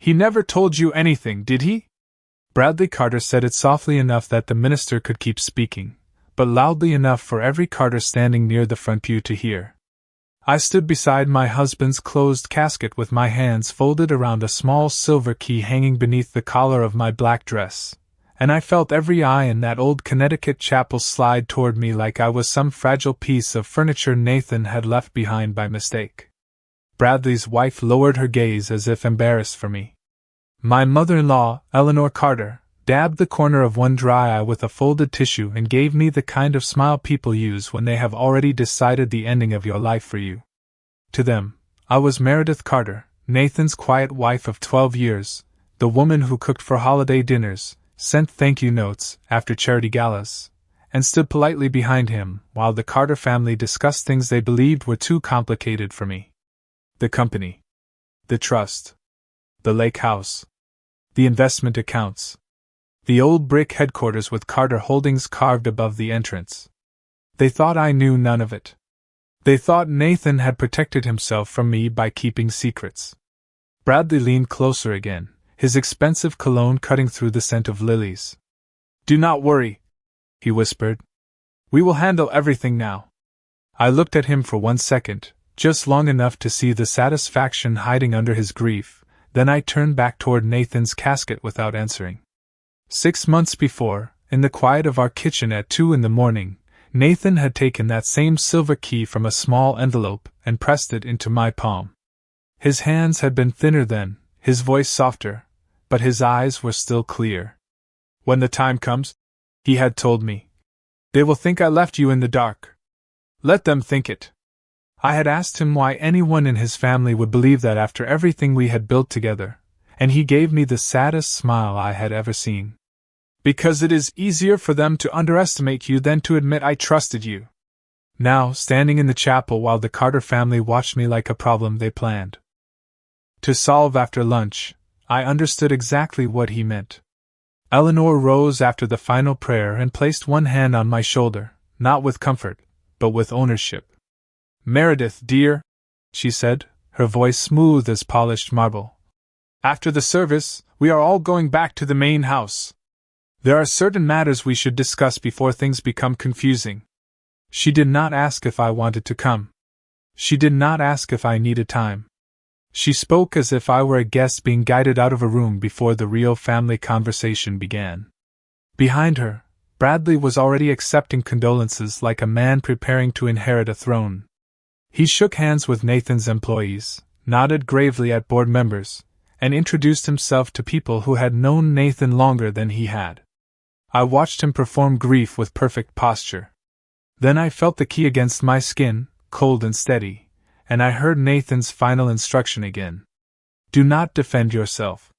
He never told you anything, did he? Bradley Carter said it softly enough that the minister could keep speaking, but loudly enough for every Carter standing near the front pew to hear. I stood beside my husband's closed casket with my hands folded around a small silver key hanging beneath the collar of my black dress, and I felt every eye in that old Connecticut chapel slide toward me like I was some fragile piece of furniture Nathan had left behind by mistake. Bradley's wife lowered her gaze as if embarrassed for me. My mother-in-law, Eleanor Carter, dabbed the corner of one dry eye with a folded tissue and gave me the kind of smile people use when they have already decided the ending of your life for you. To them, I was Meredith Carter, Nathan's quiet wife of 12 years, the woman who cooked for holiday dinners, sent thank-you notes after charity galas, and stood politely behind him while the Carter family discussed things they believed were too complicated for me. The company, the trust, the lake house, the investment accounts, the old brick headquarters with Carter Holdings carved above the entrance. They thought I knew none of it. They thought Nathan had protected himself from me by keeping secrets. Bradley leaned closer again, his expensive cologne cutting through the scent of lilies. "Do not worry," he whispered. "We will handle everything now." I looked at him for 1 second, just long enough to see the satisfaction hiding under his grief, then I turned back toward Nathan's casket without answering. 6 months before, in the quiet of our kitchen at 2 a.m, Nathan had taken that same silver key from a small envelope and pressed it into my palm. His hands had been thinner then, his voice softer, but his eyes were still clear. "When the time comes," he had told me, "they will think I left you in the dark. Let them think it." I had asked him why anyone in his family would believe that after everything we had built together, and he gave me the saddest smile I had ever seen. "Because it is easier for them to underestimate you than to admit I trusted you." Now, standing in the chapel while the Carter family watched me like a problem they planned to solve after lunch, I understood exactly what he meant. Eleanor rose after the final prayer and placed one hand on my shoulder, not with comfort, but with ownership. "Meredith, dear," she said, her voice smooth as polished marble. "After the service, we are all going back to the main house. There are certain matters we should discuss before things become confusing." She did not ask if I wanted to come. She did not ask if I needed time. She spoke as if I were a guest being guided out of a room before the real family conversation began. Behind her, Bradley was already accepting condolences like a man preparing to inherit a throne. He shook hands with Nathan's employees, nodded gravely at board members, and introduced himself to people who had known Nathan longer than he had. I watched him perform grief with perfect posture. Then I felt the key against my skin, cold and steady, and I heard Nathan's final instruction again. "Do not defend yourself.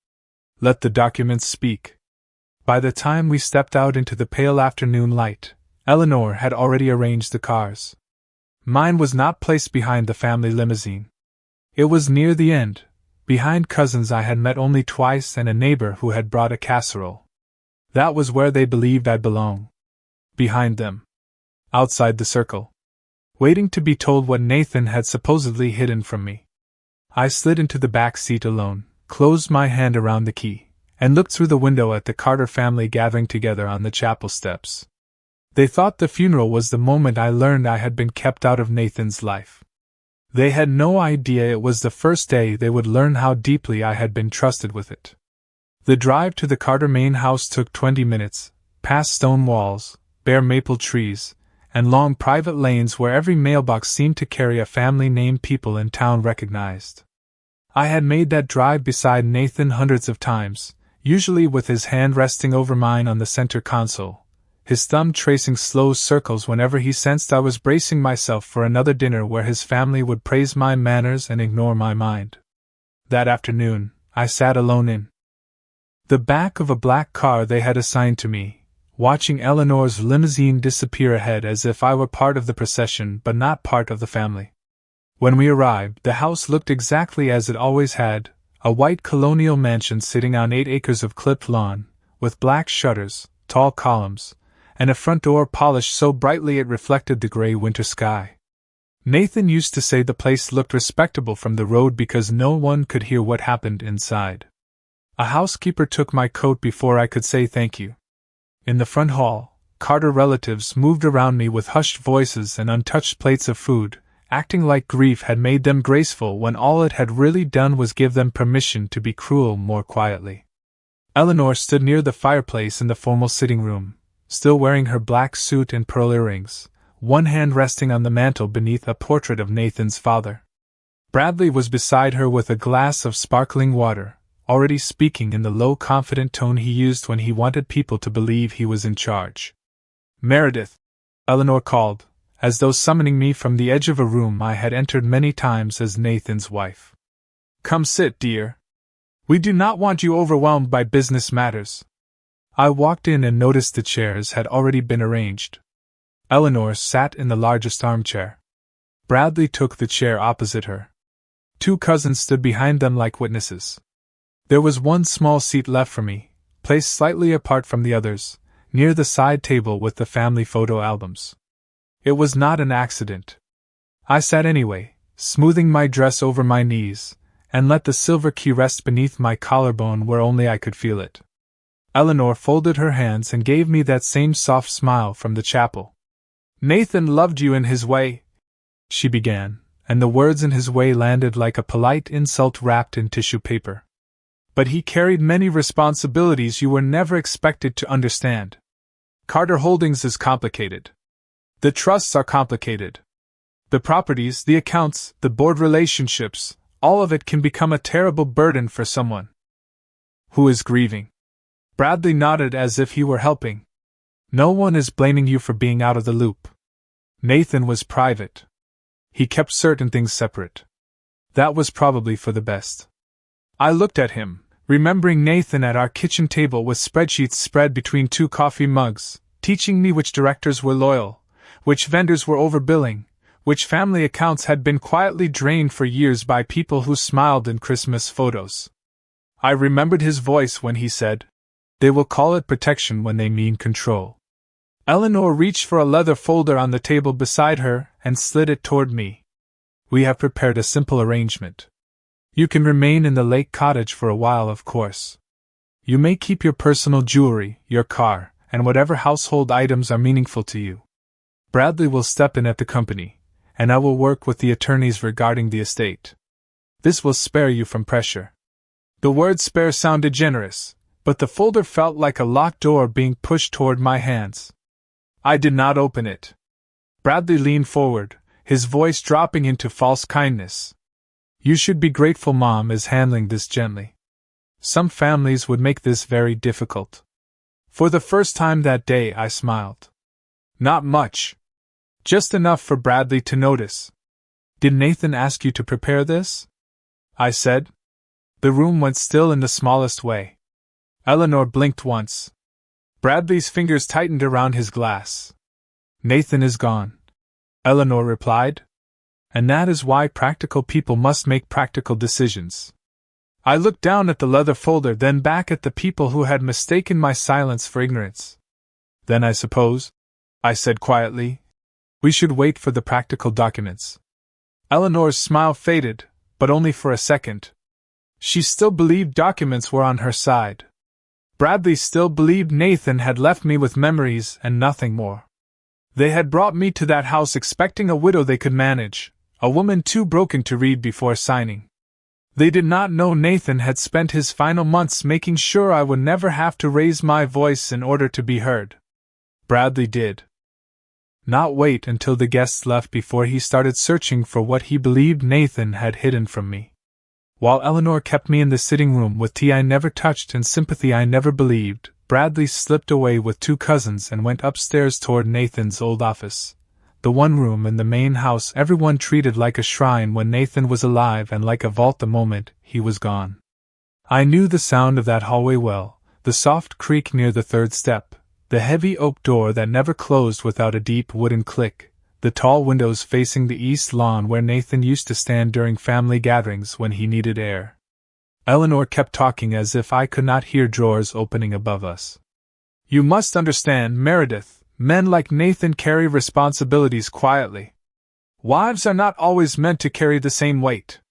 Let the documents speak." By the time we stepped out into the pale afternoon light, Eleanor had already arranged the cars. Mine was not placed behind the family limousine. It was near the end, behind cousins I had met only twice and a neighbor who had brought a casserole. That was where they believed I'd belong. Behind them. Outside the circle. Waiting to be told what Nathan had supposedly hidden from me. I slid into the back seat alone, closed my hand around the key, and looked through the window at the Carter family gathering together on the chapel steps. They thought the funeral was the moment I learned I had been kept out of Nathan's life. They had no idea it was the first day they would learn how deeply I had been trusted with it. The drive to the Carter main house took 20 minutes, past stone walls, bare maple trees, and long private lanes where every mailbox seemed to carry a family name people in town recognized. I had made that drive beside Nathan hundreds of times, usually with his hand resting over mine on the center console, his thumb tracing slow circles whenever he sensed I was bracing myself for another dinner where his family would praise my manners and ignore my mind. That afternoon, I sat alone in the back of a black car they had assigned to me, watching Eleanor's limousine disappear ahead as if I were part of the procession but not part of the family. When we arrived, the house looked exactly as it always had, a white colonial mansion sitting on 8 acres of clipped lawn, with black shutters, tall columns, and a front door polished so brightly it reflected the gray winter sky. Nathan used to say the place looked respectable from the road because no one could hear what happened inside. A housekeeper took my coat before I could say thank you. In the front hall, Carter relatives moved around me with hushed voices and untouched plates of food, acting like grief had made them graceful when all it had really done was give them permission to be cruel more quietly. Eleanor stood near the fireplace in the formal sitting room, still wearing her black suit and pearl earrings, one hand resting on the mantel beneath a portrait of Nathan's father. Bradley was beside her with a glass of sparkling water, already speaking in the low, confident tone he used when he wanted people to believe he was in charge. "Meredith," Eleanor called, as though summoning me from the edge of a room I had entered many times as Nathan's wife. "Come sit, dear. We do not want you overwhelmed by business matters." I walked in and noticed the chairs had already been arranged. Eleanor sat in the largest armchair. Bradley took the chair opposite her. Two cousins stood behind them like witnesses. There was one small seat left for me, placed slightly apart from the others, near the side table with the family photo albums. It was not an accident. I sat anyway, smoothing my dress over my knees, and let the silver key rest beneath my collarbone where only I could feel it. Eleanor folded her hands and gave me that same soft smile from the chapel. "Nathan loved you in his way," she began, and the words "in his way" landed like a polite insult wrapped in tissue paper. "But he carried many responsibilities you were never expected to understand. Carter Holdings is complicated. The trusts are complicated. The properties, the accounts, the board relationships, all of it can become a terrible burden for someone who is grieving." Bradley nodded as if he were helping. "No one is blaming you for being out of the loop. Nathan was private. He kept certain things separate. That was probably for the best." I looked at him, remembering Nathan at our kitchen table with spreadsheets spread between two coffee mugs, teaching me which directors were loyal, which vendors were overbilling, which family accounts had been quietly drained for years by people who smiled in Christmas photos. I remembered his voice when he said, "They will call it protection when they mean control." Eleanor reached for a leather folder on the table beside her and slid it toward me. "We have prepared a simple arrangement. You can remain in the lake cottage for a while, of course. You may keep your personal jewelry, your car, and whatever household items are meaningful to you. Bradley will step in at the company, and I will work with the attorneys regarding the estate. This will spare you from pressure." The word "spare" sounded generous, but the folder felt like a locked door being pushed toward my hands. I did not open it. Bradley leaned forward, his voice dropping into false kindness. "You should be grateful Mom is handling this gently. Some families would make this very difficult." For the first time that day I smiled. "Not much. Just enough for Bradley to notice." "Did Nathan ask you to prepare this?" I said. The room went still in the smallest way. Eleanor blinked once. Bradley's fingers tightened around his glass. "Nathan is gone," Eleanor replied. "And that is why practical people must make practical decisions." I looked down at the leather folder, then back at the people who had mistaken my silence for ignorance. "Then I suppose," I said quietly, "we should wait for the practical documents." Eleanor's smile faded, but only for a second. She still believed documents were on her side. Bradley still believed Nathan had left me with memories and nothing more. They had brought me to that house expecting a widow they could manage, a woman too broken to read before signing. They did not know Nathan had spent his final months making sure I would never have to raise my voice in order to be heard. Bradley did not wait until the guests left before he started searching for what he believed Nathan had hidden from me. While Eleanor kept me in the sitting room with tea I never touched and sympathy I never believed, Bradley slipped away with two cousins and went upstairs toward Nathan's old office, the one room in the main house everyone treated like a shrine when Nathan was alive and like a vault the moment he was gone. I knew the sound of that hallway well, the soft creak near the third step, the heavy oak door that never closed without a deep wooden click, the tall windows facing the east lawn where Nathan used to stand during family gatherings when he needed air. Eleanor kept talking as if I could not hear drawers opening above us. "You must understand, Meredith, men like Nathan carry responsibilities quietly. Wives are not always meant to carry the same weight.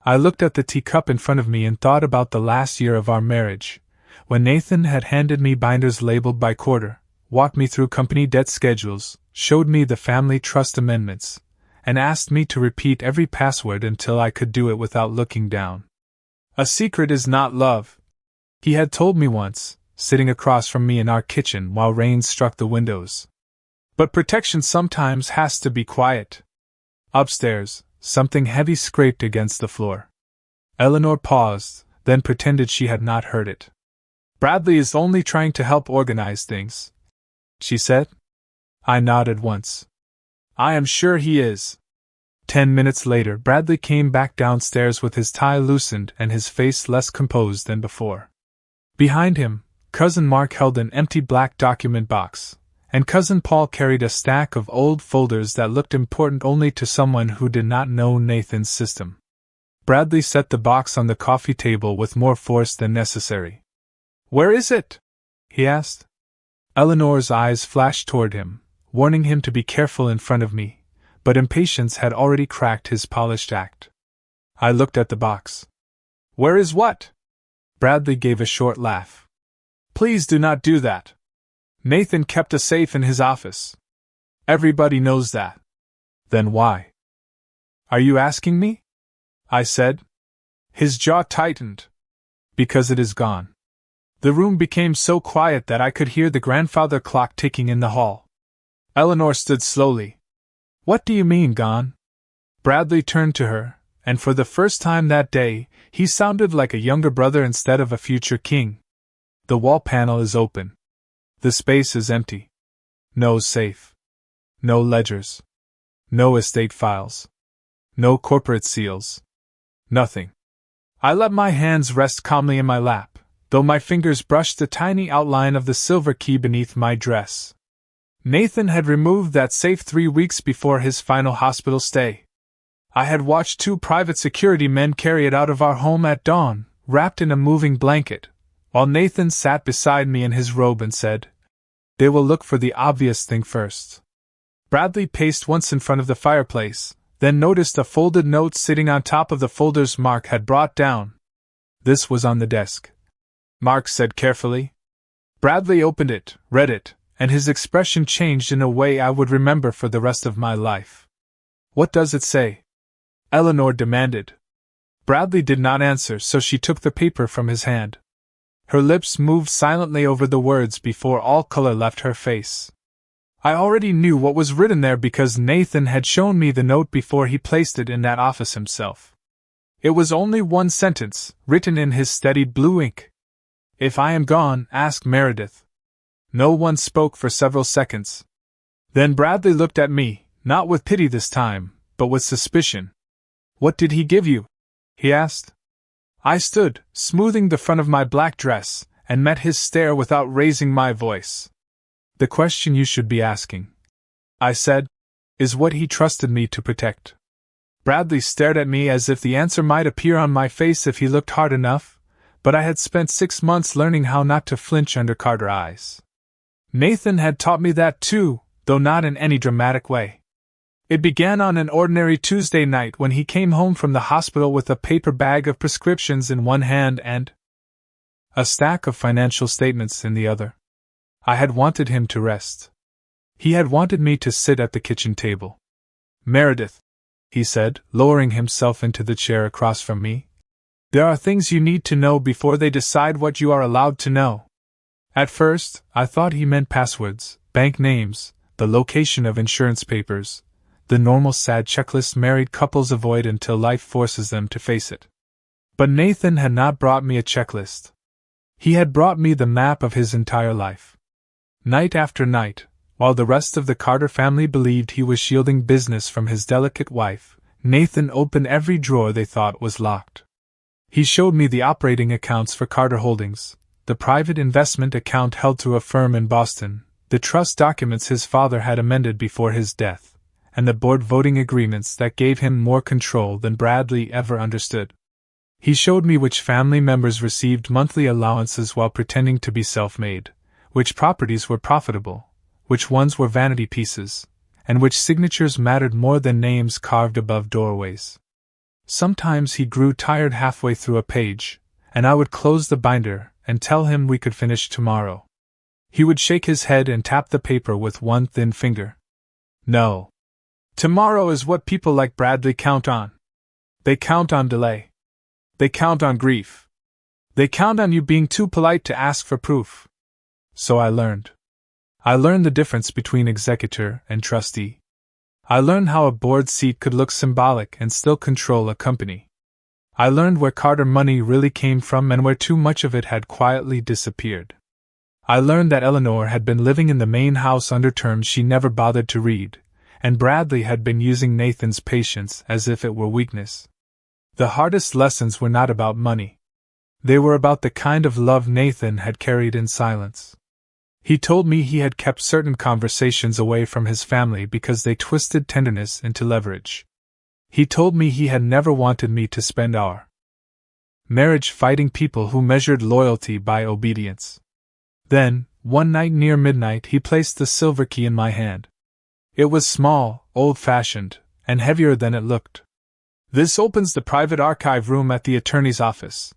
I looked at the teacup in front of me and thought about the last year of our marriage, when Nathan had handed me binders labeled by quarter, walked me through company debt schedules, showed me the family trust amendments, and asked me to repeat every password until I could do it without looking down. A secret is not love, he had told me once, sitting across from me in our kitchen while rain struck the windows. But protection sometimes has to be quiet. Upstairs, something heavy scraped against the floor. Eleanor paused, then pretended she had not heard it. Bradley is only trying to help organize things, she said. I nodded once. I am sure he is. 10 minutes later, Bradley came back downstairs with his tie loosened and his face less composed than before. Behind him, Cousin Mark held an empty black document box, and Cousin Paul carried a stack of old folders that looked important only to someone who did not know Nathan's system. Bradley set the box on the coffee table with more force than necessary. Where is it? He asked. Eleanor's eyes flashed toward him, warning him to be careful in front of me, but impatience had already cracked his polished act. I looked at the box. Where is what? Bradley gave a short laugh. Please do not do that. Nathan kept a safe in his office. Everybody knows that. Then why? Are you asking me? I said. His jaw tightened. Because it is gone. The room became so quiet that I could hear the grandfather clock ticking in the hall. Eleanor stood slowly. What do you mean, gone? Bradley turned to her, and for the first time that day, he sounded like a younger brother instead of a future king. The wall panel is open. The space is empty. No safe. No ledgers. No estate files. No corporate seals. Nothing. I let my hands rest calmly in my lap, though my fingers brushed the tiny outline of the silver key beneath my dress. Nathan had removed that safe 3 weeks before his final hospital stay. I had watched 2 private security men carry it out of our home at dawn, wrapped in a moving blanket, while Nathan sat beside me in his robe and said, "They will look for the obvious thing first." Bradley paced once in front of the fireplace, then noticed a folded note sitting on top of the folders Mark had brought down. This was on the desk. Mark said carefully. Bradley opened it, read it, and his expression changed in a way I would remember for the rest of my life. What does it say? Eleanor demanded. Bradley did not answer, so she took the paper from his hand. Her lips moved silently over the words before all color left her face. I already knew what was written there because Nathan had shown me the note before he placed it in that office himself. It was only one sentence, written in his steady blue ink. If I am gone, ask Meredith. No one spoke for several seconds. Then Bradley looked at me, not with pity this time, but with suspicion. What did he give you? He asked. I stood, smoothing the front of my black dress, and met his stare without raising my voice. The question you should be asking, I said, is what he trusted me to protect. Bradley stared at me as if the answer might appear on my face if he looked hard enough, but I had spent 6 months learning how not to flinch under Carter eyes. Nathan had taught me that too, though not in any dramatic way. It began on an ordinary Tuesday night when he came home from the hospital with a paper bag of prescriptions in one hand and a stack of financial statements in the other. I had wanted him to rest. He had wanted me to sit at the kitchen table. Meredith, he said, lowering himself into the chair across from me, there are things you need to know before they decide what you are allowed to know. At first, I thought he meant passwords, bank names, the location of insurance papers, the normal sad checklist married couples avoid until life forces them to face it. But Nathan had not brought me a checklist. He had brought me the map of his entire life. Night after night, while the rest of the Carter family believed he was shielding business from his delicate wife, Nathan opened every drawer they thought was locked. He showed me the operating accounts for Carter Holdings, the private investment account held through a firm in Boston, the trust documents his father had amended before his death, and the board voting agreements that gave him more control than Bradley ever understood. He showed me which family members received monthly allowances while pretending to be self-made, which properties were profitable, which ones were vanity pieces, and which signatures mattered more than names carved above doorways. Sometimes he grew tired halfway through a page, and I would close the binder and tell him we could finish tomorrow. He would shake his head and tap the paper with one thin finger. No. Tomorrow is what people like Bradley count on. They count on delay. They count on grief. They count on you being too polite to ask for proof. So I learned. I learned the difference between executor and trustee. I learned how a board seat could look symbolic and still control a company. I learned where Carter money really came from and where too much of it had quietly disappeared. I learned that Eleanor had been living in the main house under terms she never bothered to read, and Bradley had been using Nathan's patience as if it were weakness. The hardest lessons were not about money. They were about the kind of love Nathan had carried in silence. He told me he had kept certain conversations away from his family because they twisted tenderness into leverage. He told me he had never wanted me to spend our marriage fighting people who measured loyalty by obedience. Then, one night near midnight, he placed the silver key in my hand. It was small, old-fashioned, and heavier than it looked. "This opens the private archive room at the attorney's office,"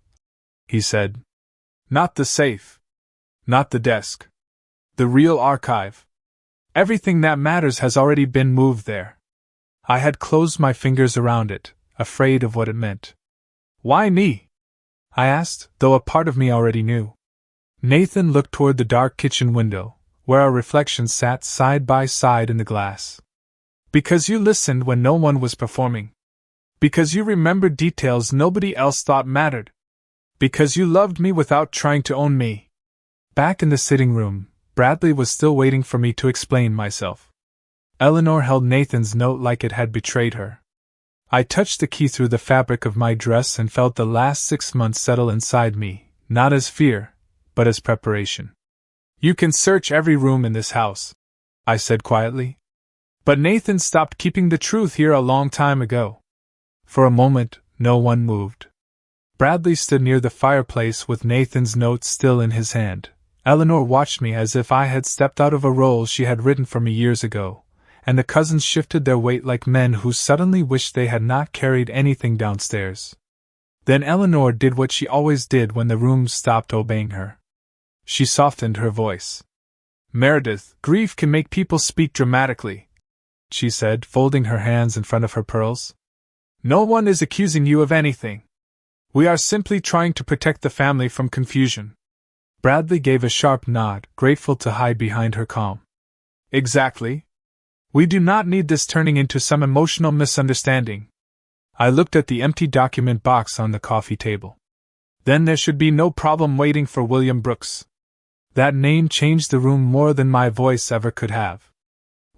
he said. "Not the safe. Not the desk. The real archive. Everything that matters has already been moved there." I had closed my fingers around it, afraid of what it meant. "Why me?" I asked, though a part of me already knew. Nathan looked toward the dark kitchen window, where our reflections sat side by side in the glass. "Because you listened when no one was performing. Because you remembered details nobody else thought mattered. Because you loved me without trying to own me." Back in the sitting room, Bradley was still waiting for me to explain myself. Eleanor held Nathan's note like it had betrayed her. I touched the key through the fabric of my dress and felt the last 6 months settle inside me, not as fear, but as preparation. "You can search every room in this house," I said quietly. "But Nathan stopped keeping the truth here a long time ago." For a moment, no one moved. Bradley stood near the fireplace with Nathan's note still in his hand. Eleanor watched me as if I had stepped out of a role she had written for me years ago, and the cousins shifted their weight like men who suddenly wished they had not carried anything downstairs. Then Eleanor did what she always did when the room stopped obeying her. She softened her voice. "Meredith, grief can make people speak dramatically," she said, folding her hands in front of her pearls. "No one is accusing you of anything. We are simply trying to protect the family from confusion." Bradley gave a sharp nod, grateful to hide behind her calm. "Exactly. We do not need this turning into some emotional misunderstanding." I looked at the empty document box on the coffee table. "Then there should be no problem waiting for William Brooks." That name changed the room more than my voice ever could have.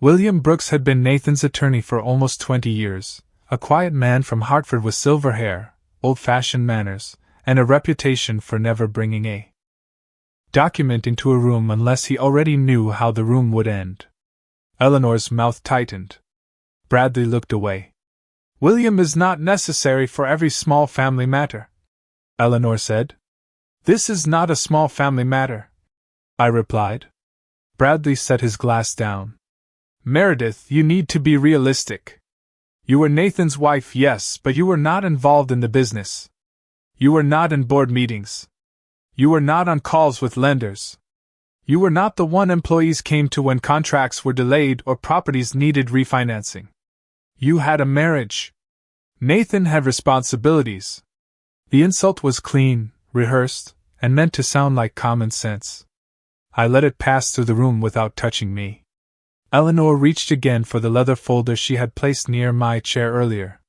William Brooks had been Nathan's attorney for almost 20 years, a quiet man from Hartford with silver hair, old-fashioned manners, and a reputation for never bringing a document into a room unless he already knew how the room would end. Eleanor's mouth tightened. Bradley looked away. "William is not necessary for every small family matter," Eleanor said. "This is not a small family matter," I replied. Bradley set his glass down. "Meredith, you need to be realistic. You were Nathan's wife, yes, but you were not involved in the business. You were not in board meetings. You were not on calls with lenders. You were not the one employees came to when contracts were delayed or properties needed refinancing. You had a marriage. Nathan had responsibilities." The insult was clean, rehearsed, and meant to sound like common sense. I let it pass through the room without touching me. Eleanor reached again for the leather folder she had placed near my chair earlier.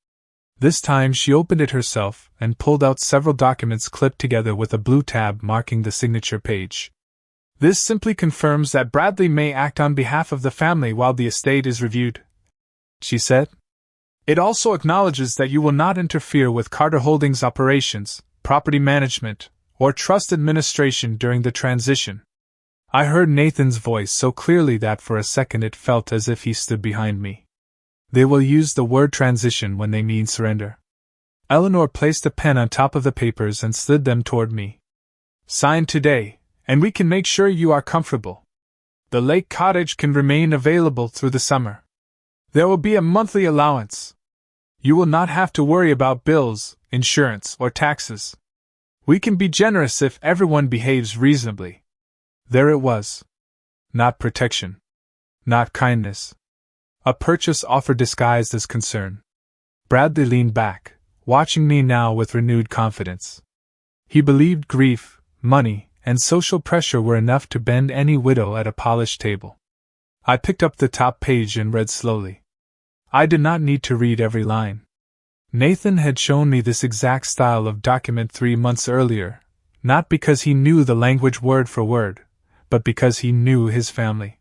This time she opened it herself and pulled out several documents clipped together with a blue tab marking the signature page. "This simply confirms that Bradley may act on behalf of the family while the estate is reviewed," she said. "It also acknowledges that you will not interfere with Carter Holdings' operations, property management, or trust administration during the transition." I heard Nathan's voice so clearly that for a second it felt as if he stood behind me. "They will use the word transition when they mean surrender." Eleanor placed a pen on top of the papers and slid them toward me. "Sign today, and we can make sure you are comfortable. The lake cottage can remain available through the summer. There will be a monthly allowance." You will not have to worry about bills, insurance, or taxes. We can be generous if everyone behaves reasonably. There it was. Not protection. Not kindness. A purchase offer disguised as concern. Bradley leaned back, watching me now with renewed confidence. He believed grief, money, and social pressure were enough to bend any widow at a polished table. I picked up the top page and read slowly. I did not need to read every line. Nathan had shown me this exact style of document 3 months earlier, not because he knew the language word for word, but because he knew his family.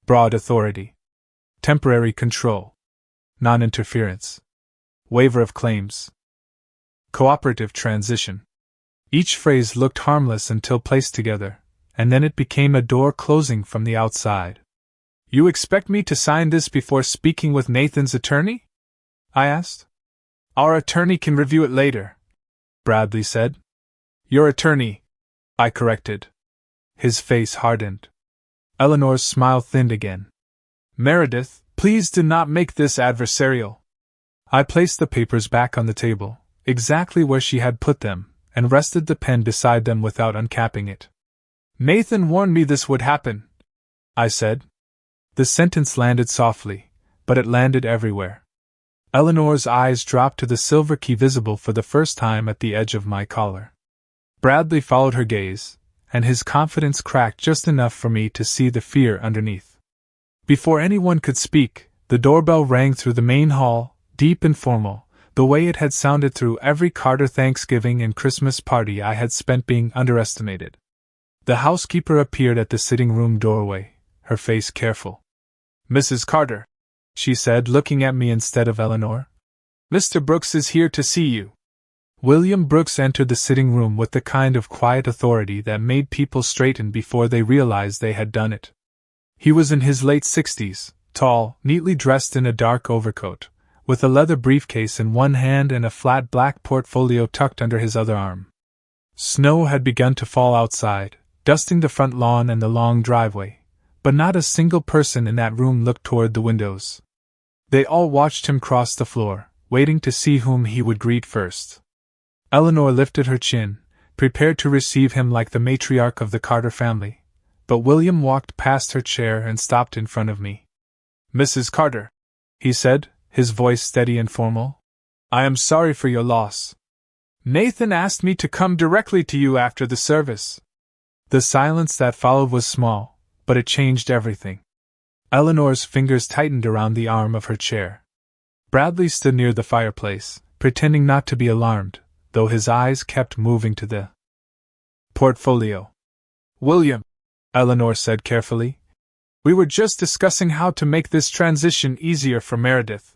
Broad authority. Temporary control. Non-interference. Waiver of claims. Cooperative transition. Each phrase looked harmless until placed together, and then it became a door closing from the outside. You expect me to sign this before speaking with Nathan's attorney? I asked. Our attorney can review it later, Bradley said. Your attorney, I corrected. His face hardened. Eleanor's smile thinned again. Meredith, please do not make this adversarial. I placed the papers back on the table, exactly where she had put them, and rested the pen beside them without uncapping it. Nathan warned me this would happen, I said. The sentence landed softly, but it landed everywhere. Eleanor's eyes dropped to the silver key visible for the first time at the edge of my collar. Bradley followed her gaze, and his confidence cracked just enough for me to see the fear underneath. Before anyone could speak, the doorbell rang through the main hall, deep and formal, the way it had sounded through every Carter Thanksgiving and Christmas party I had spent being underestimated. The housekeeper appeared at the sitting room doorway, her face careful. Mrs. Carter, she said, looking at me instead of Eleanor. Mr. Brooks is here to see you. William Brooks entered the sitting room with the kind of quiet authority that made people straighten before they realized they had done it. He was in his late 60s, tall, neatly dressed in a dark overcoat, with a leather briefcase in one hand and a flat black portfolio tucked under his other arm. Snow had begun to fall outside, dusting the front lawn and the long driveway, but not a single person in that room looked toward the windows. They all watched him cross the floor, waiting to see whom he would greet first. Eleanor lifted her chin, prepared to receive him like the matriarch of the Carter family, but William walked past her chair and stopped in front of me. Mrs. Carter, he said, his voice steady and formal, I am sorry for your loss. Nathan asked me to come directly to you after the service. The silence that followed was small, but it changed everything. Eleanor's fingers tightened around the arm of her chair. Bradley stood near the fireplace, pretending not to be alarmed, though his eyes kept moving to the portfolio. William, Eleanor said carefully, we were just discussing how to make this transition easier for Meredith.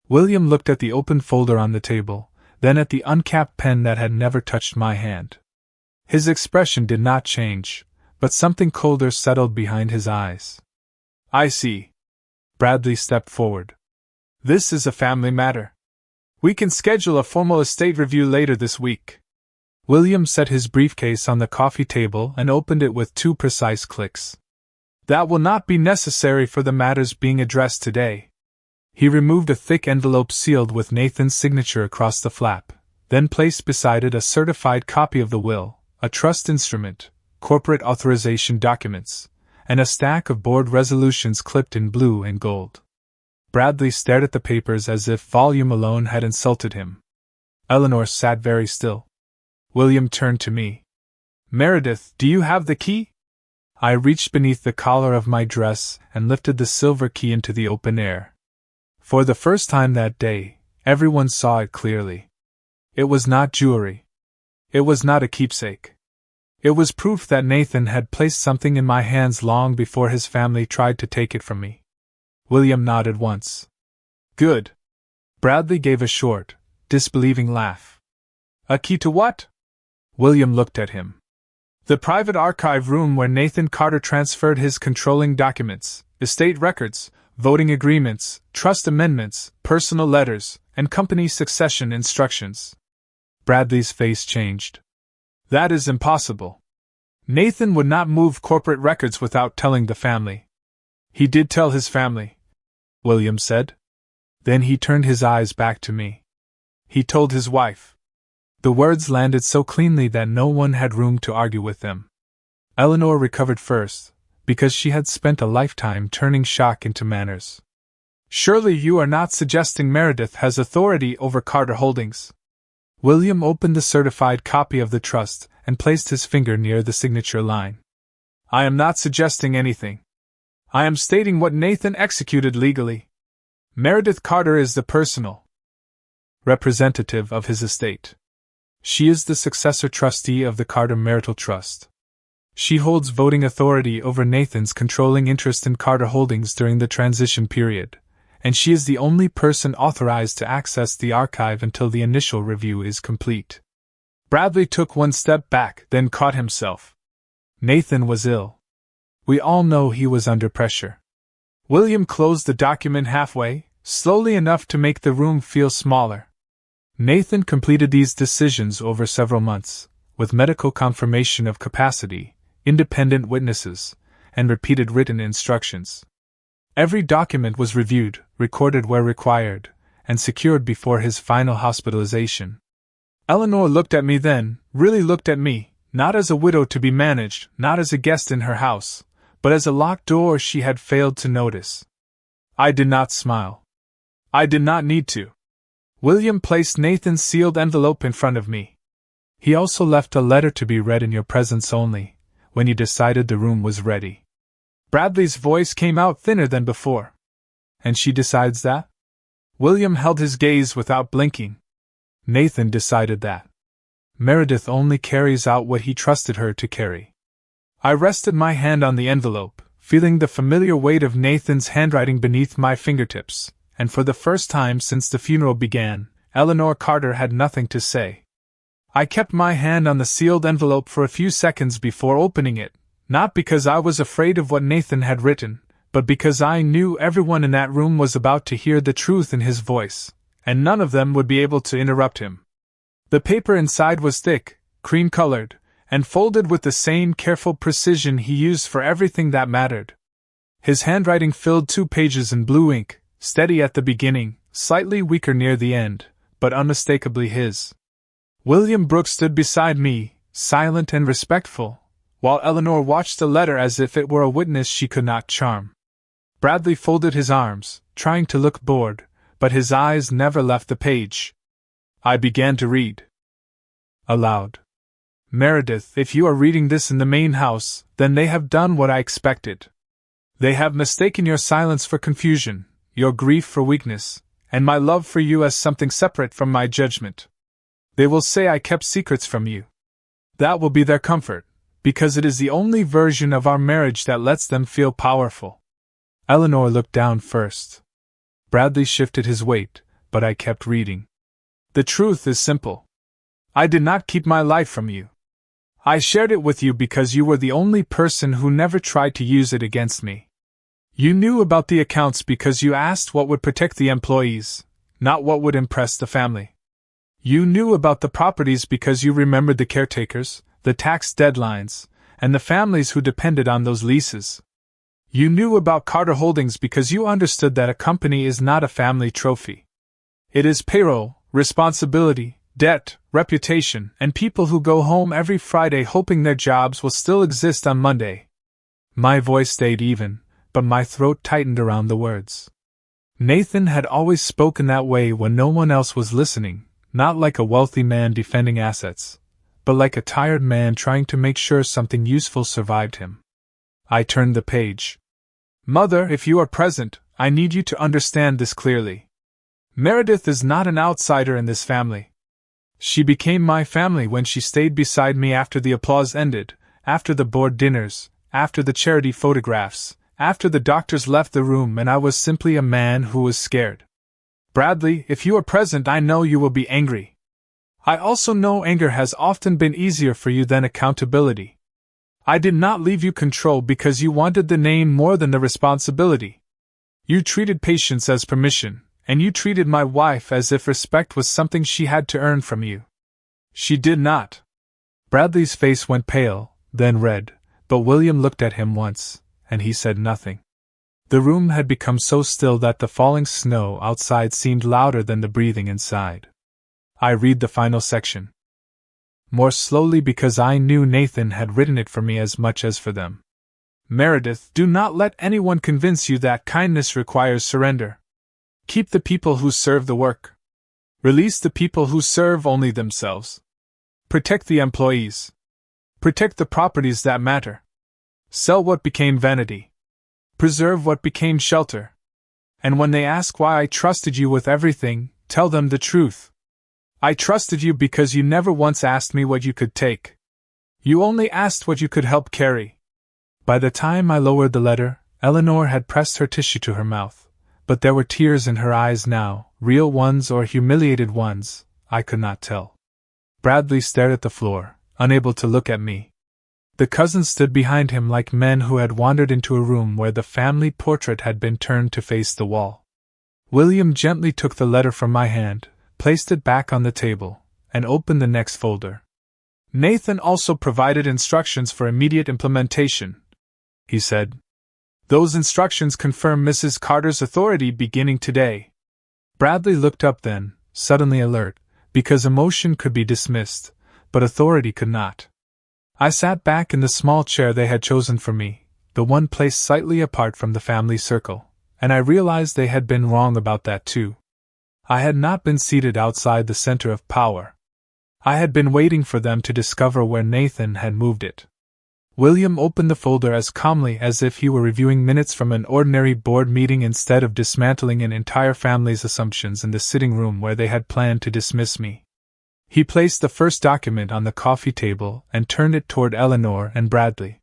William looked at the open folder on the table, then at the uncapped pen that had never touched my hand. His expression did not change, but something colder settled behind his eyes. I see. Bradley stepped forward. This is a family matter. We can schedule a formal estate review later this week. William set his briefcase on the coffee table and opened it with 2 precise clicks. That will not be necessary for the matters being addressed today. He removed a thick envelope sealed with Nathan's signature across the flap, then placed beside it a certified copy of the will, a trust instrument, corporate authorization documents, and a stack of board resolutions clipped in blue and gold. Bradley stared at the papers as if volume alone had insulted him. Eleanor sat very still. William turned to me. Meredith, do you have the key? I reached beneath the collar of my dress and lifted the silver key into the open air. For the first time that day, everyone saw it clearly. It was not jewelry. It was not a keepsake. It was proof that Nathan had placed something in my hands long before his family tried to take it from me. William nodded once. Good. Bradley gave a short, disbelieving laugh. A key to what? William looked at him. The private archive room where Nathan Carter transferred his controlling documents, estate records, voting agreements, trust amendments, personal letters, and company succession instructions. Bradley's face changed. That is impossible. Nathan would not move corporate records without telling the family. He did tell his family, William said. Then he turned his eyes back to me. He told his wife. The words landed so cleanly that no one had room to argue with them. Eleanor recovered first, because she had spent a lifetime turning shock into manners. Surely you are not suggesting Meredith has authority over Carter Holdings? William opened the certified copy of the trust and placed his finger near the signature line. I am not suggesting anything. I am stating what Nathan executed legally. Meredith Carter is the personal representative of his estate. She is the successor trustee of the Carter Marital Trust. She holds voting authority over Nathan's controlling interest in Carter Holdings during the transition period, and she is the only person authorized to access the archive until the initial review is complete. Bradley took one step back, then caught himself. Nathan was ill. We all know he was under pressure. William closed the document halfway, slowly enough to make the room feel smaller. Nathan completed these decisions over several months, with medical confirmation of capacity, independent witnesses, and repeated written instructions. Every document was reviewed, recorded where required, and secured before his final hospitalization. Eleanor looked at me then, really looked at me, not as a widow to be managed, not as a guest in her house, but as a locked door she had failed to notice. I did not smile. I did not need to. William placed Nathan's sealed envelope in front of me. He also left a letter to be read in your presence only, when you decided the room was ready. Bradley's voice came out thinner than before. And she decides that? William held his gaze without blinking. Nathan decided that. Meredith only carries out what he trusted her to carry. I rested my hand on the envelope, feeling the familiar weight of Nathan's handwriting beneath my fingertips. And for the first time since the funeral began, Eleanor Carter had nothing to say. I kept my hand on the sealed envelope for a few seconds before opening it, not because I was afraid of what Nathan had written, but because I knew everyone in that room was about to hear the truth in his voice, and none of them would be able to interrupt him. The paper inside was thick, cream-colored, and folded with the same careful precision he used for everything that mattered. His handwriting filled 2 pages in blue ink, steady at the beginning, slightly weaker near the end, but unmistakably his. William Brooks stood beside me, silent and respectful, while Eleanor watched the letter as if it were a witness she could not charm. Bradley folded his arms, trying to look bored, but his eyes never left the page. I began to read. Aloud. Meredith, if you are reading this in the main house, then they have done what I expected. They have mistaken your silence for confusion, your grief for weakness, and my love for you as something separate from my judgment. They will say I kept secrets from you. That will be their comfort, because it is the only version of our marriage that lets them feel powerful. Eleanor looked down first. Bradley shifted his weight, but I kept reading. The truth is simple. I did not keep my life from you. I shared it with you because you were the only person who never tried to use it against me. You knew about the accounts because you asked what would protect the employees, not what would impress the family. You knew about the properties because you remembered the caretakers, the tax deadlines, and the families who depended on those leases. You knew about Carter Holdings because you understood that a company is not a family trophy. It is payroll, responsibility, debt, reputation, and people who go home every Friday hoping their jobs will still exist on Monday. My voice stayed even, but my throat tightened around the words. Nathan had always spoken that way when no one else was listening, not like a wealthy man defending assets, but like a tired man trying to make sure something useful survived him. I turned the page. Mother, if you are present, I need you to understand this clearly. Meredith is not an outsider in this family. She became my family when she stayed beside me after the applause ended, after the board dinners, after the charity photographs, after the doctors left the room, and I was simply a man who was scared. Bradley, if you are present, I know you will be angry. I also know anger has often been easier for you than accountability. I did not leave you control because you wanted the name more than the responsibility. You treated patience as permission, and you treated my wife as if respect was something she had to earn from you. She did not. Bradley's face went pale, then red, but William looked at him once, and he said nothing. The room had become so still that the falling snow outside seemed louder than the breathing inside. I read the final section more slowly because I knew Nathan had written it for me as much as for them. Meredith, do not let anyone convince you that kindness requires surrender. Keep the people who serve the work. Release the people who serve only themselves. Protect the employees. Protect the properties that matter. Sell what became vanity. Preserve what became shelter. And when they ask why I trusted you with everything, tell them the truth. I trusted you because you never once asked me what you could take. You only asked what you could help carry. By the time I lowered the letter, Eleanor had pressed her tissue to her mouth, but there were tears in her eyes now, real ones or humiliated ones, I could not tell. Bradley stared at the floor, unable to look at me. The cousins stood behind him like men who had wandered into a room where the family portrait had been turned to face the wall. William gently took the letter from my hand, placed it back on the table, and opened the next folder. Nathan also provided instructions for immediate implementation, he said. Those instructions confirm Mrs. Carter's authority beginning today. Bradley looked up then, suddenly alert, because emotion could be dismissed, but authority could not. I sat back in the small chair they had chosen for me, the one placed slightly apart from the family circle, and I realized they had been wrong about that too. I had not been seated outside the center of power. I had been waiting for them to discover where Nathan had moved it. William opened the folder as calmly as if he were reviewing minutes from an ordinary board meeting instead of dismantling an entire family's assumptions in the sitting room where they had planned to dismiss me. He placed the first document on the coffee table and turned it toward Eleanor and Bradley.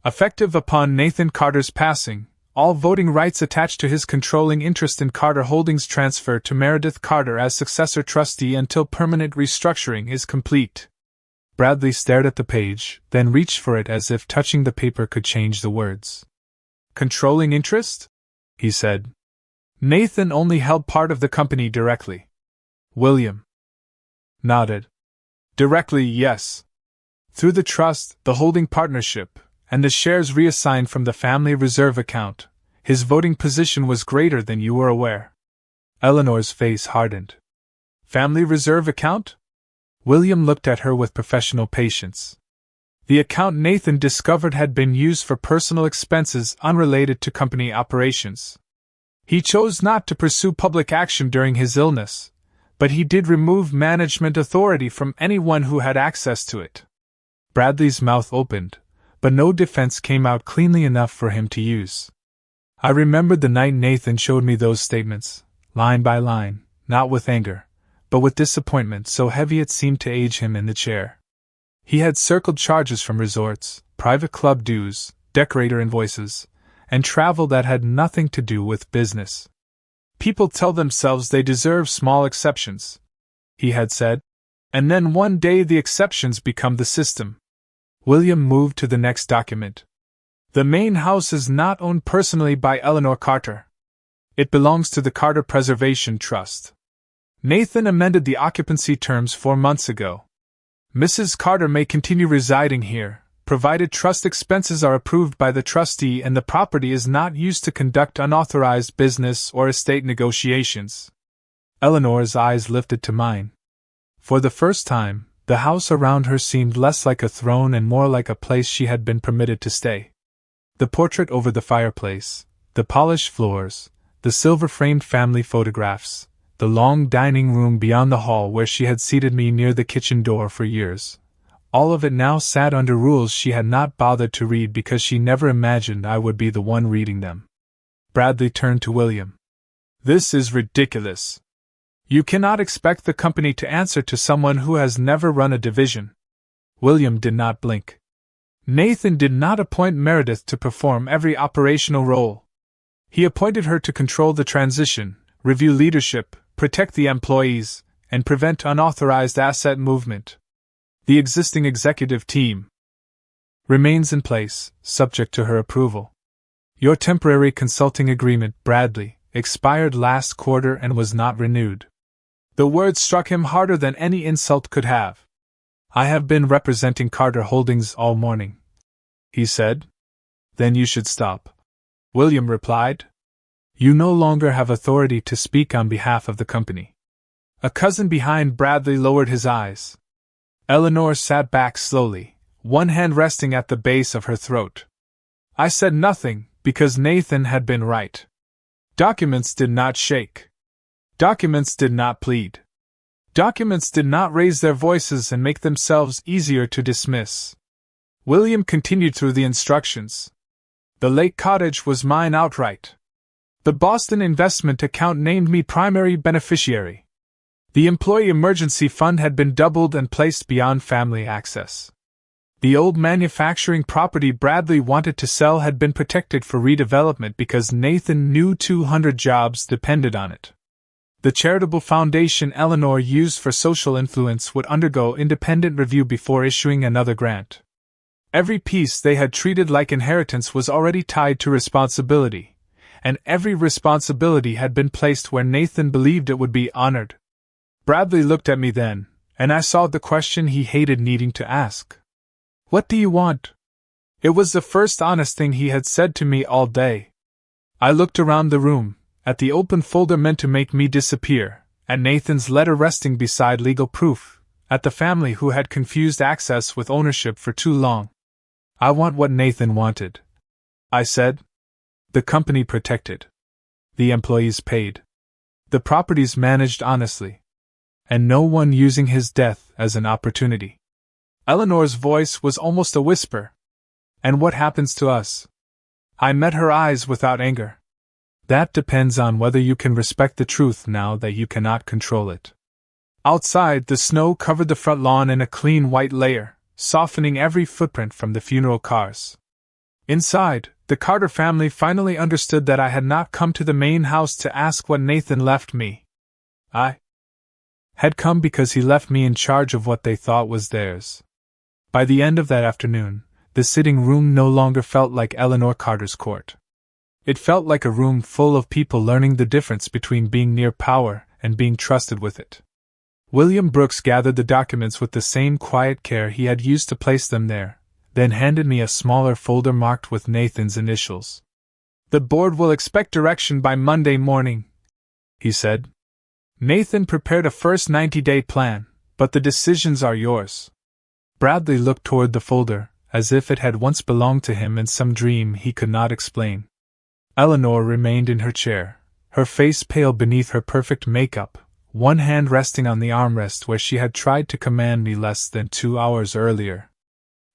Effective upon Nathan Carter's passing, all voting rights attached to his controlling interest in Carter Holdings transfer to Meredith Carter as successor trustee until permanent restructuring is complete. Bradley stared at the page, then reached for it as if touching the paper could change the words. Controlling interest? He said. Nathan only held part of the company directly. William nodded. Directly, yes. Through the trust, the holding partnership, and the shares reassigned from the family reserve account, his voting position was greater than you were aware. Eleanor's face hardened. Family reserve account? William looked at her with professional patience. The account Nathan discovered had been used for personal expenses unrelated to company operations. He chose not to pursue public action during his illness, but he did remove management authority from anyone who had access to it. Bradley's mouth opened, but no defense came out cleanly enough for him to use. I remembered the night Nathan showed me those statements, line by line, not with anger, but with disappointment so heavy it seemed to age him in the chair. He had circled charges from resorts, private club dues, decorator invoices, and travel that had nothing to do with business. People tell themselves they deserve small exceptions, he had said, and then one day the exceptions become the system. William moved to the next document. The main house is not owned personally by Eleanor Carter. It belongs to the Carter Preservation Trust. Nathan amended the occupancy terms 4 months ago. Mrs. Carter may continue residing here, provided trust expenses are approved by the trustee and the property is not used to conduct unauthorized business or estate negotiations. Eleanor's eyes lifted to mine. For the first time, the house around her seemed less like a throne and more like a place she had been permitted to stay. The portrait over the fireplace, the polished floors, the silver-framed family photographs, the long dining room beyond the hall where she had seated me near the kitchen door for years. All of it now sat under rules she had not bothered to read because she never imagined I would be the one reading them. Bradley turned to William. This is ridiculous. You cannot expect the company to answer to someone who has never run a division. William did not blink. Nathan did not appoint Meredith to perform every operational role. He appointed her to control the transition, review leadership, protect the employees, and prevent unauthorized asset movement. The existing executive team remains in place, subject to her approval. Your temporary consulting agreement, Bradley, expired last quarter and was not renewed. The word struck him harder than any insult could have. I have been representing Carter Holdings all morning, he said. Then you should stop. William replied. You no longer have authority to speak on behalf of the company. A cousin behind Bradley lowered his eyes. Eleanor sat back slowly, one hand resting at the base of her throat. I said nothing, because Nathan had been right. Documents did not shake. Documents did not plead. Documents did not raise their voices and make themselves easier to dismiss. William continued through the instructions. The Lake Cottage was mine outright. The Boston investment account named me primary beneficiary. The employee emergency fund had been doubled and placed beyond family access. The old manufacturing property Bradley wanted to sell had been protected for redevelopment because Nathan knew 200 jobs depended on it. The charitable foundation Eleanor used for social influence would undergo independent review before issuing another grant. Every piece they had treated like inheritance was already tied to responsibility, and every responsibility had been placed where Nathan believed it would be honored. Bradley looked at me then, and I saw the question he hated needing to ask. What do you want? It was the first honest thing he had said to me all day. I looked around the room, at the open folder meant to make me disappear, at Nathan's letter resting beside legal proof, at the family who had confused access with ownership for too long. I want what Nathan wanted, I said. The company protected. The employees paid. The properties managed honestly. And no one using his death as an opportunity. Eleanor's voice was almost a whisper. And what happens to us? I met her eyes without anger. That depends on whether you can respect the truth now that you cannot control it. Outside, the snow covered the front lawn in a clean white layer, softening every footprint from the funeral cars. Inside, the Carter family finally understood that I had not come to the main house to ask what Nathan left me. I had come because he left me in charge of what they thought was theirs. By the end of that afternoon, the sitting room no longer felt like Eleanor Carter's court. It felt like a room full of people learning the difference between being near power and being trusted with it. William Brooks gathered the documents with the same quiet care he had used to place them there, then handed me a smaller folder marked with Nathan's initials. The board will expect direction by Monday morning, he said. Nathan prepared a first 90-day plan, but the decisions are yours. Bradley looked toward the folder, as if it had once belonged to him in some dream he could not explain. Eleanor remained in her chair, her face pale beneath her perfect makeup, one hand resting on the armrest where she had tried to command me less than 2 hours earlier.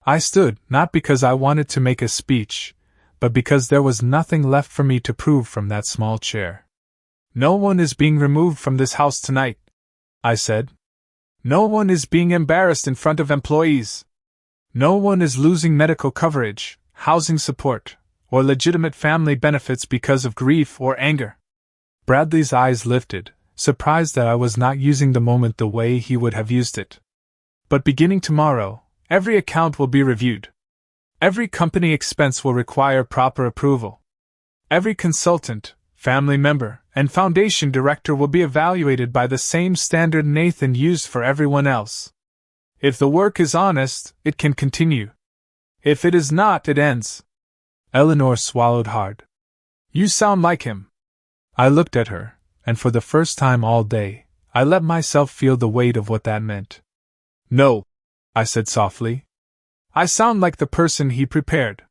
I stood, not because I wanted to make a speech, but because there was nothing left for me to prove from that small chair. No one is being removed from this house tonight, I said. No one is being embarrassed in front of employees. No one is losing medical coverage, housing support, or legitimate family benefits because of grief or anger. Bradley's eyes lifted, surprised that I was not using the moment the way he would have used it. But beginning tomorrow, every account will be reviewed. Every company expense will require proper approval. Every consultant, family member, and foundation director will be evaluated by the same standard Nathan used for everyone else. If the work is honest, it can continue. If it is not, it ends. Eleanor swallowed hard. You sound like him. I looked at her, and for the first time all day, I let myself feel the weight of what that meant. No, I said softly. I sound like the person he prepared.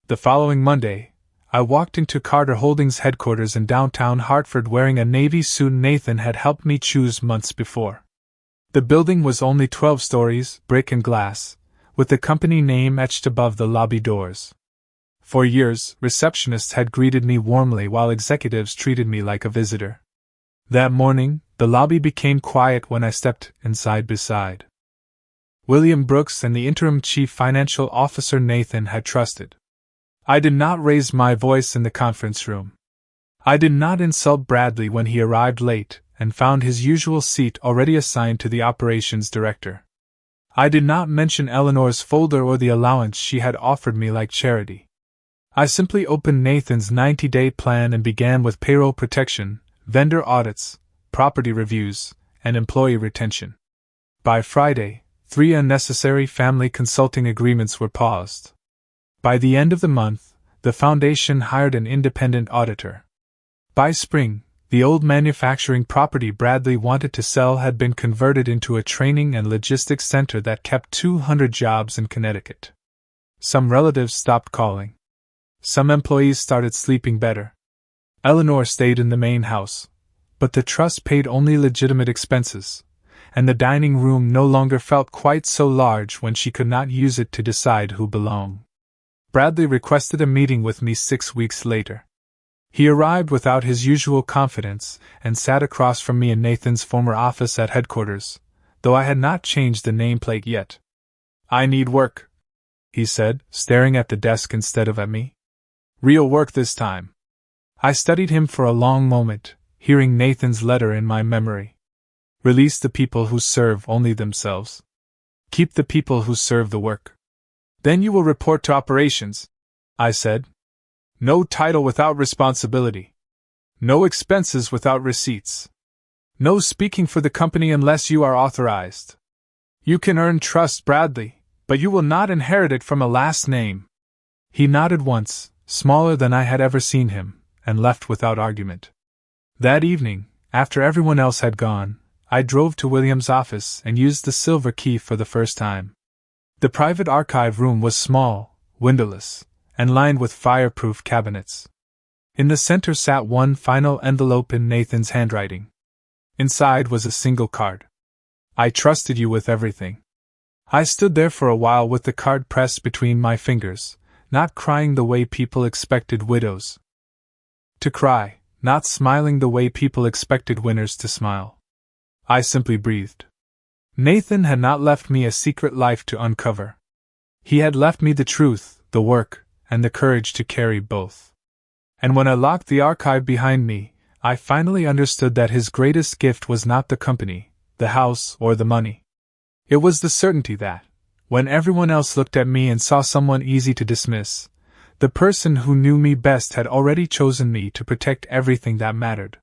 The following Monday, I walked into Carter Holdings headquarters in downtown Hartford wearing a navy suit Nathan had helped me choose months before. The building was only 12 stories, brick and glass, with the company name etched above the lobby doors. For years, receptionists had greeted me warmly while executives treated me like a visitor. That morning, the lobby became quiet when I stepped inside beside William Brooks and the interim chief financial officer Nathan had trusted. I did not raise my voice in the conference room. I did not insult Bradley when he arrived late and found his usual seat already assigned to the operations director. I did not mention Eleanor's folder or the allowance she had offered me like charity. I simply opened Nathan's 90-day plan and began with payroll protection, vendor audits, property reviews, and employee retention. By Friday, 3 unnecessary family consulting agreements were paused. By the end of the month, the Foundation hired an independent auditor. By spring, the old manufacturing property Bradley wanted to sell had been converted into a training and logistics center that kept 200 jobs in Connecticut. Some relatives stopped calling. Some employees started sleeping better. Eleanor stayed in the main house, but the trust paid only legitimate expenses, and the dining room no longer felt quite so large when she could not use it to decide who belonged. Bradley requested a meeting with me 6 weeks later. He arrived without his usual confidence and sat across from me in Nathan's former office at headquarters, though I had not changed the nameplate yet. "I need work," he said, staring at the desk instead of at me. "Real work this time." I studied him for a long moment, hearing Nathan's letter in my memory. "Release the people who serve only themselves. Keep the people who serve the work. Then you will report to operations," I said. "No title without responsibility. No expenses without receipts. No speaking for the company unless you are authorized. You can earn trust, Bradley, but you will not inherit it from a last name." He nodded once, smaller than I had ever seen him, and left without argument. That evening, after everyone else had gone, I drove to William's office and used the silver key for the first time. The private archive room was small, windowless, and lined with fireproof cabinets. In the center sat one final envelope in Nathan's handwriting. Inside was a single card. "I trusted you with everything." I stood there for a while with the card pressed between my fingers, not crying the way people expected widows to cry, not smiling the way people expected winners to smile. I simply breathed. Nathan had not left me a secret life to uncover. He had left me the truth, the work, and the courage to carry both. And when I locked the archive behind me, I finally understood that his greatest gift was not the company, the house, or the money. It was the certainty that, when everyone else looked at me and saw someone easy to dismiss, the person who knew me best had already chosen me to protect everything that mattered.